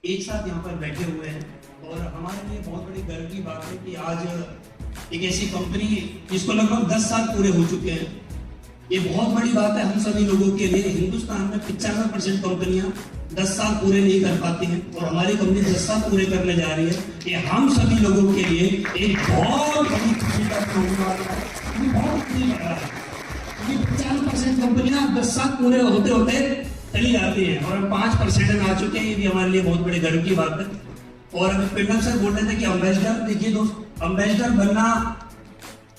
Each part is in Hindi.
एक साथ यहाँ पर बैठे हुए हैं और हमारे लिए बहुत बड़ी गर्व की बात है कि आज एक ऐसी कंपनी जिसको लगभग 10 साल पूरे हो चुके हैं, ये बहुत बड़ी बात है हम सभी लोगों के लिए। हिंदुस्तान में 95% कंपनियां 10 साल पूरे नहीं कर पाती हैं और हमारी कंपनी 10 साल पूरे करने जा रही है। ये हम सभी लोगों के लिए एक बहुत बड़ी खुशी का होने वाला है। बहुत खुशी लग रहा है कि 95% कंपनियां 10 साल पूरे होते होते चली जाती है और हम 5% में आ चुके हैं। ये भी हमारे लिए बहुत बड़े गर्व की बात है। और अभी पिंडल सर बोल रहे थे कि अम्बेसडर, देखिए दोस्त, अम्बेसडर बनना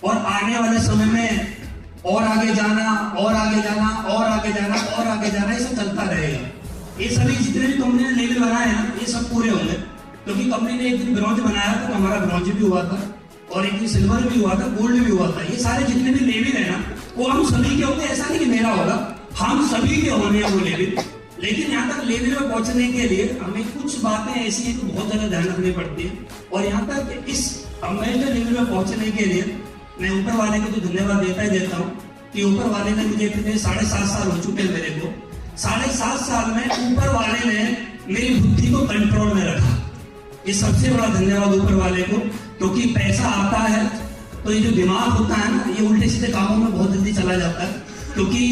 और आने वाले समय में और आगे जाना और आगे जाना और आगे जाना और आगे जाना, ये सब चलता रहेगा। ये सभी जितने भी कंपनी ने लेवल बनाए हैं ये सब पूरे होंगे, क्योंकि कंपनी ने एक दिन ब्रॉन्ज बनाया था तो हमारा ब्रॉन्ज भी हुआ था और एक दिन सिल्वर भी हुआ था, गोल्ड भी हुआ था। ये सारे जितने भी लेवल है ना वो हम सभी के होंगे। ऐसा नहीं कि मेरा होगा, हम सभी के होने हैं वो लेवल। लेकिन यहाँ तक लेवल में पहुंचने के लिए हमें कुछ बातें ऐसी हैं जो बहुत ज्यादा ध्यान रखनी पड़ती है। और यहाँ तक इस अम्बेसडर लेवल में पहुंचने के लिए मैं ऊपर वाले को तो धन्यवाद देता ही देता हूँ कि ऊपर वाले ने मुझे इतने 7.5 साल हो चुके हैं मेरे को। 7.5 साल में ऊपर वाले ने मेरी बुद्धि को कंट्रोल में रखा। ये सबसे बड़ा धन्यवाद ऊपर वाले को, क्योंकि पैसा आता है तो ये जो दिमाग होता है ना ये उल्टे सीधे कामों में बहुत जल्दी चला जाता है। क्योंकि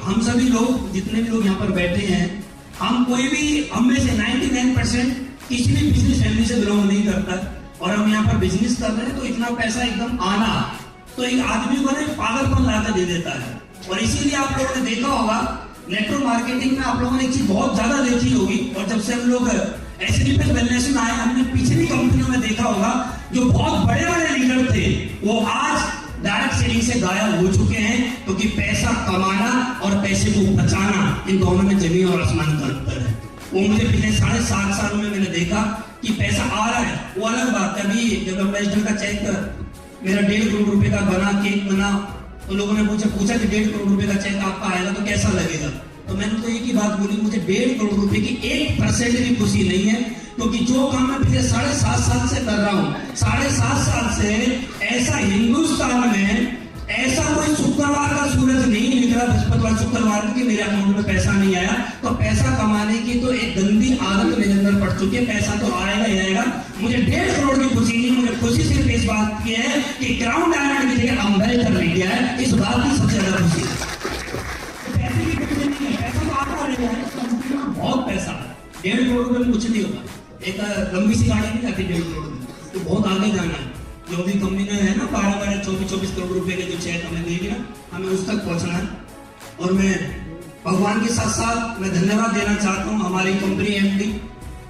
हम सभी लोग जितने भी लोग यहाँ पर बैठे हैं, हम कोई भी, हम में से 99% किसी भी बिजनेस फैमिली से बिलोंग नहीं करता और हम यहाँ पर बिजनेस कर रहे हैं तो इतना पैसा एकदम आना तो एक आदमी को ना पागलपन लाकर दे देता है। और इसीलिए आप लोगों ने देखा होगा नेटवर्क मार्केटिंग में आप लोगों ने एक चीज बहुत ज्यादा देखी होगी। और जब से हम लोग एसडीपी वेलनेस में आए, हमने पिछली कंपनियों में देखा होगा जो बहुत बड़े बड़े लीडर थे वो आज डायरेक्ट सेलिंग से गायब हो चुके हैं, क्योंकि पैसा कमाना और पैसे को बचाना इन दोनों में जमीन और आसमान का अंतर है। वो मुझे पिछले 7.5 साल में मैंने देखा कि पैसा आ रहा है, वो अलग बात है। अभी जब अम्बेसडर का चेक मेरा 1.5 करोड़ रुपए का बना, केक बना, तो लोगों ने मुझे पूछा कि 1.5 करोड़ रुपए का चेक आपका आएगा तो कैसा लगेगा। तो मैंने तो एक ही बात बोली, मुझे 1.5 करोड़ रुपए की 1% भी खुशी नहीं है, क्योंकि जो काम मैं पिछले 7.5 साल से कर रहा हूँ, 7.5 साल से ऐसा हिंदुस्तान में ऐसा कोई शुक्रवार का सूरज नहीं निकला, बृहस्पतिवार शुक्रवार की मेरे अकाउंट में पैसा नहीं आया। तो पैसा कमाने की तो एक गंदी आदत मेरे अंदर पड़ चुकी है। पैसा तो आएगा ही आएगा। मुझे 1.5 करोड़ की खुशी नहीं, मुझे खुशी सिर्फ इस बात की है कि क्राउन डायमंड की जगह अम्बेसडर ले गया है, इस बात की सबसे ज्यादा खुशी है। पैसे की खुशी नहीं है, पैसा तो आता रहेगा, बहुत पैसा, 1.5 करोड़ रुपए में कुछ नहीं होगा। एक लंबी सी गाड़ी नहीं जाती 1.5 करोड़ में, तो बहुत आगे जाना है। जो भी कंपनी ने है ना 12-12, 24-24 करोड़ रुपए के जो चेक हमें देगी ना, हमें उस तक पहुंचना है। और मैं भगवान के साथ साथ मैं धन्यवाद देना चाहता हूँ हमारी कंपनी एमडी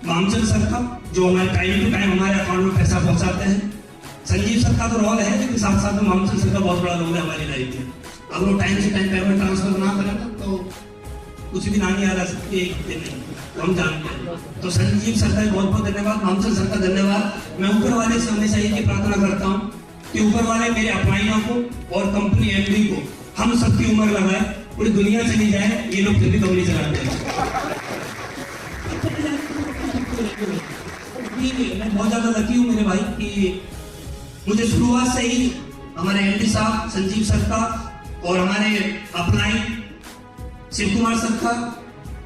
मामचंद सर का, जो हमारे टाइम टू टाइम हमारे अकाउंट में पैसा पहुंचाते हैं। संजीव सर का तो रोल है, लेकिन साथ साथ में मामचंद सर का बहुत बड़ा रोल है हमारी लाइफ में। अगर वो टाइम से टाइम पेमेंट ट्रांसफर ना करें तो कुछ भी ना नहीं आ सकती, एक दिन नहीं, हम जानते हैं। तो संजीव सर का बहुत बहुत धन्यवाद, मामचंद सर का धन्यवाद। मैं ऊपर वाले से हमेशा यही प्रार्थना करता हूँ कि ऊपर वाले मेरे अपलाइनों को और कंपनी एमडी को हम सबकी उम्र लगाए, पूरी दुनिया चली जाए, ये लोग फिर भी कंपनी चलाते हैं। मैं बहुत ज्यादा लकी हूँ मेरे भाई कि मुझे शुरुआत से ही हमारे एमडी साहब संजीव सर का और हमारे अपलाइन शिव कुमार सर का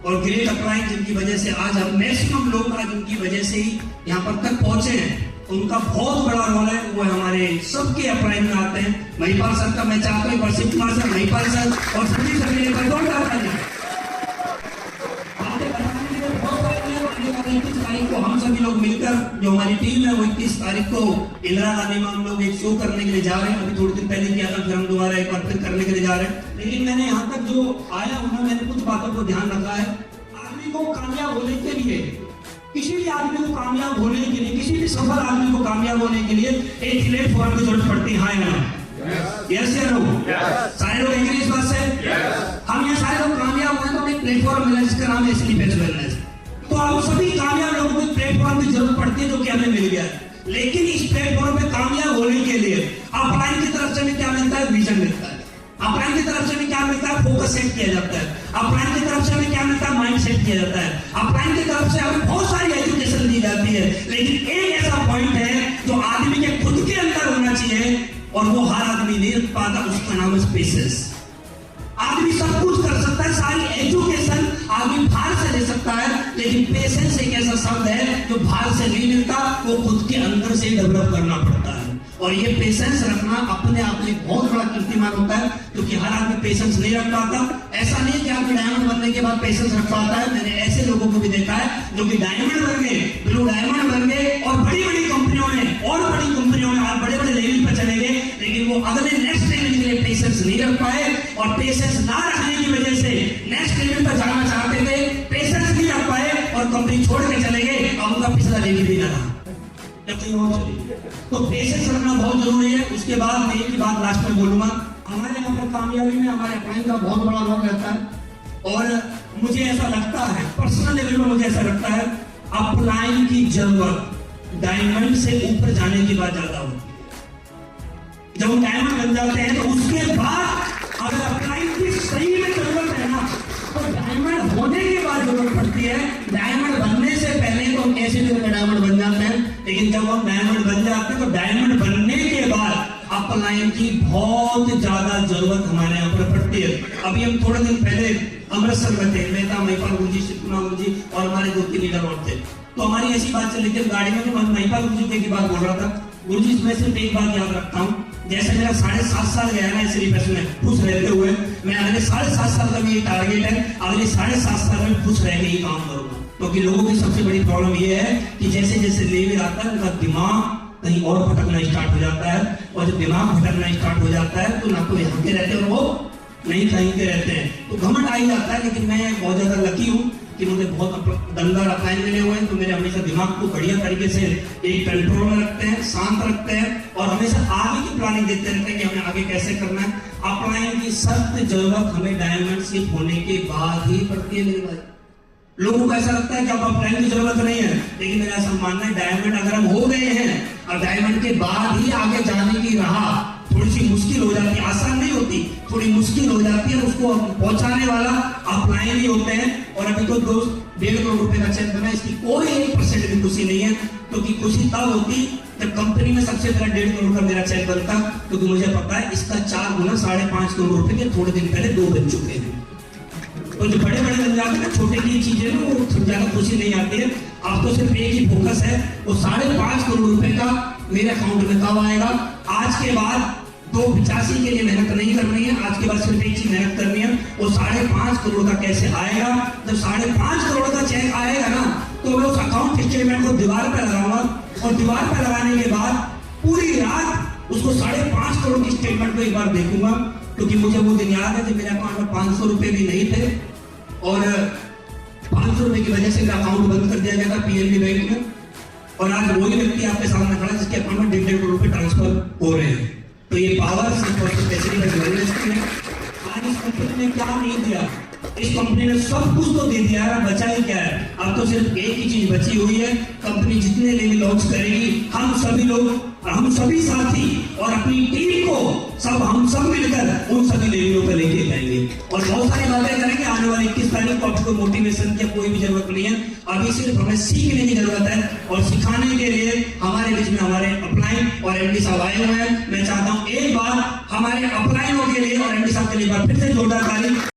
और ग्रेट अपलाइन, जिनकी वजह से आज हम मैक्सिमम लोग आज उनकी वजह से ही यहाँ पर तक पहुंचे हैं। उनका बहुत बड़ा रोल है, वो हमारे सबके अपलाइन में आते हैं। महिपाल सर का मैं चाहता हूँ, शिव कुमार सर, महिपाल सर और सभी सर मेरे पर को हम सभी लोग मिलकर, जो हमारी टीम है वो 21 तारीख को इंदिरा गांधी में हम लोग एक शो करने के लिए जा रहे हैं। अभी थोड़ी दिन पहले किया था, फिर हम दोबारा एक बार फिर करने के लिए जा रहे हैं। लेकिन मैंने यहाँ तक जो आया हूँ, मैंने कुछ बातों को ध्यान रखा है। आदमी को कामयाब होने के लिए, किसी भी आदमी को कामयाब होने के लिए, किसी भी सफल आदमी को कामयाब होने के लिए एक प्लेटफॉर्म की जरूरत पड़ती है। हाँ या ना? यस या नो? सारे लोग एग्री इस बात से? हम यहाँ सारे लोग कामयाब हुए तो एक प्लेटफॉर्म मिला जिसका नाम है एसडीपी वेलनेस। तो आप सभी कामयाब लोगों को प्लेटफॉर्म की जरूरत पड़ती है, जो कि हमें मिल गया है। लेकिन इस प्लेटफॉर्म पे कामयाब होने के लिए अपलाइन की तरफ से भी क्या मिलता है? विजन मिलता है। अपलाइन की तरफ से भी क्या मिलता है? फोकस सेट किया जाता है। अपलाइन की तरफ से भी क्या मिलता है? माइंड सेट किया जाता है। अपलाइन की तरफ से हमें बहुत सारी एजुकेशन दी जाती है, लेकिन एक ऐसा पॉइंट है जो आदमी के खुद के अंदर होना चाहिए और वो हर आदमी नहीं रख पाता, उसका नाम है पेशेंस। आदमी सब कुछ कर सकता है, सारी एजुकेशन आदमी बाहर से ले सकता है, लेकिन पेशेंस एक ऐसा शब्द है से नहीं मिलता, वो खुद के अंदर से डेवलप करना पड़ता है। और ये पेशेंस रखना अपने आप में बहुत बड़ा कीर्तिमान होता है, क्योंकि हर आदमी पेशेंस नहीं रख पाता। ऐसा नहीं कि आदमी डायमंड बनने के बाद पेशेंस रख पाता है। मैंने ऐसे लोगों को भी देखा है जो कि डायमंड बन गए, ब्लू डायमंड बन गए और बड़ी बड़ी कंपनियों में आज बड़े बड़े लेवल पर चले गए, लेकिन वो अगले नेक्स्ट लेवल के लिए पेशेंस नहीं रख पाए। और पेशेंस ना रखने की वजह से नेक्स्ट लेवल पर जाना चाहते थे, पेशेंस नहीं रख पाए और कंपनी छोड़ के चले गए। अब उनका पिछला लेवल भी ना रहा, तो पेशेंस रखना बहुत जरूरी है। उसके बाद मैं एक ही बात लास्ट में बोलूंगा, हमारे यहाँ पर कामयाबी में हमारे अपलाइन का बहुत बड़ा रोल रहता है। और मुझे ऐसा लगता है, पर्सनल लेवल में मुझे ऐसा लगता है, अपलाइन की जरूरत डायमंड से ऊपर जाने की बात ज्यादा होती है। जब डायमंड बन जाते हैं तो उसके बाद अगर अपलाइन की सही में जरूरत है ना, तो डायमंड होने के बाद जरूरत पड़ती है। डायमंड बनने से पहले तो हम कैसे भी डायमंड बन जाते हैं, लेकिन जब हम डायमंड बन जाते हैं तो डायमंड बनने के बाद अपलाइन की बहुत ज्यादा जरूरत हमारे यहाँ पर पड़ती है। अभी हम थोड़े दिन पहले अमृतसर में थे, मैं था, महिपाल गुरु जी, शिवकुमार गुरु जी और हमारे 2-3 लीडर और थे। तो हमारी ऐसी बात चली थी गाड़ी में, तो मैं महिपाल गुरु जी की बात बोल रहा था। गुरु जी मैं सिर्फ एक बात याद रखता हूँ, जैसे मेरा 7.5 साल गया ना इस रिफेस में खुश रहते हुए, मैं अगले 7.5 साल का भी टारगेट है, अगले 7.5 साल में खुश रह के ही काम करूंगा। क्योंकि लोगों की सबसे बड़ी प्रॉब्लम ये है कि जैसे जैसे लेवल आता है उनका दिमाग कहीं और भटकना स्टार्ट हो जाता है, और जब दिमाग भटकना स्टार्ट हो जाता है तो ना तो यहाँ के रहते हैं और वो नहीं कहीं के रहते हैं, तो घमंड आ ही जाता है। लेकिन मैं बहुत ज्यादा लकी हूँ कि मुझे बहुत दमदार अपलाइन मिले हुए हैं, तो मेरे हमेशा दिमाग को बढ़िया तरीके से एक कंट्रोल में रखते हैं, शांत रखते हैं और हमेशा आगे की प्लानिंग देते रहते हैं कि हमें आगे कैसे करना है। अपलाइन की सख्त जरूरत हमें डायमंड शिप होने के बाद ही पड़ती है मेरे भाई। लोगों को ऐसा लगता है कि अब अपलाइन की जरूरत नहीं है, लेकिन मेरा ऐसा मानना है डायमंड अगर हम हो गए हैं और डायमंड के बाद ही आगे जाने की राह थोड़ी सी मुश्किल हो जाती है, आसान नहीं होती, थोड़ी मुश्किल हो जाती है। उसको पहुंचाने वाला अपलाइन ही होते हैं। और अभी तो दोस्त 1.5 करोड़ रुपए का चेक बना, इसकी कोई 1% भी खुशी नहीं है, क्योंकि खुशी तब होती जब कंपनी में सबसे पहले 1.5 करोड़ का मेरा चेक बनता, क्योंकि मुझे पता है इसका 4 गुना 5.5 करोड़ रुपए के थोड़े दिन पहले 2 बन चुके हैं। तो जो बड़े बड़े बन जाते हैं, छोटे की चीजें ना वो ज्यादा खुशी नहीं आती है। अब तो सिर्फ एक ही फोकस है, वो 5.5 करोड़ रुपए का मेरे अकाउंट में कब आएगा। आज के बाद 285 के लिए मेहनत नहीं करनी है, आज के बाद सिर्फ एक चीज मेहनत करनी है, वो 5.5 करोड़ का कैसे आएगा। जब 5.5 करोड़ का चेक आएगा ना, तो मैं उस अकाउंट स्टेटमेंट को दीवार पर लगाऊंगा, और दीवार पर लगाने के बाद पूरी रात उसको 5.5 करोड़ की स्टेटमेंट को एक बार देखूंगा, क्योंकि मुझे वो दिन याद है जब मेरे अकाउंट में 500 रुपए भी नहीं थे और 500 रुपए की वजह से मेरा अकाउंट बंद कर दिया गया था पीएनबी बैंक में। और आज वही व्यक्ति आपके सामने खड़ा जिसके अकाउंट में 1.5 करोड़ रुपए ट्रांसफर हो रहे हैं। तो ये पावर सिर्फ और सिर्फ है। आज इस कंपनी ने क्या नहीं दिया, इस कंपनी ने सब कुछ तो दे दिया है, बचा ही क्या है। अब तो सिर्फ एक ही चीज बची हुई है, कंपनी जितने लेवल लॉन्च करेगी, हम सभी लोग, हम सभी साथी और अपनी टीम को हम सब मिलकर उन सभी लेवलों पर लेके जाएंगे और बहुत सारी बातें करेंगे। आने वाली 21 तारीख को आपको मोटिवेशन की कोई भी जरूरत नहीं है, अभी सिर्फ हमें सीखने की जरूरत है। और सिखाने के लिए हमारे बीच में हमारे अपलाइन और एमडी साहब आए हुए हैं। मैं चाहता हूँ एक बार हमारे अपलाइनों के लिए और एमडी साहब के लिए फिर से जोरदार ताली।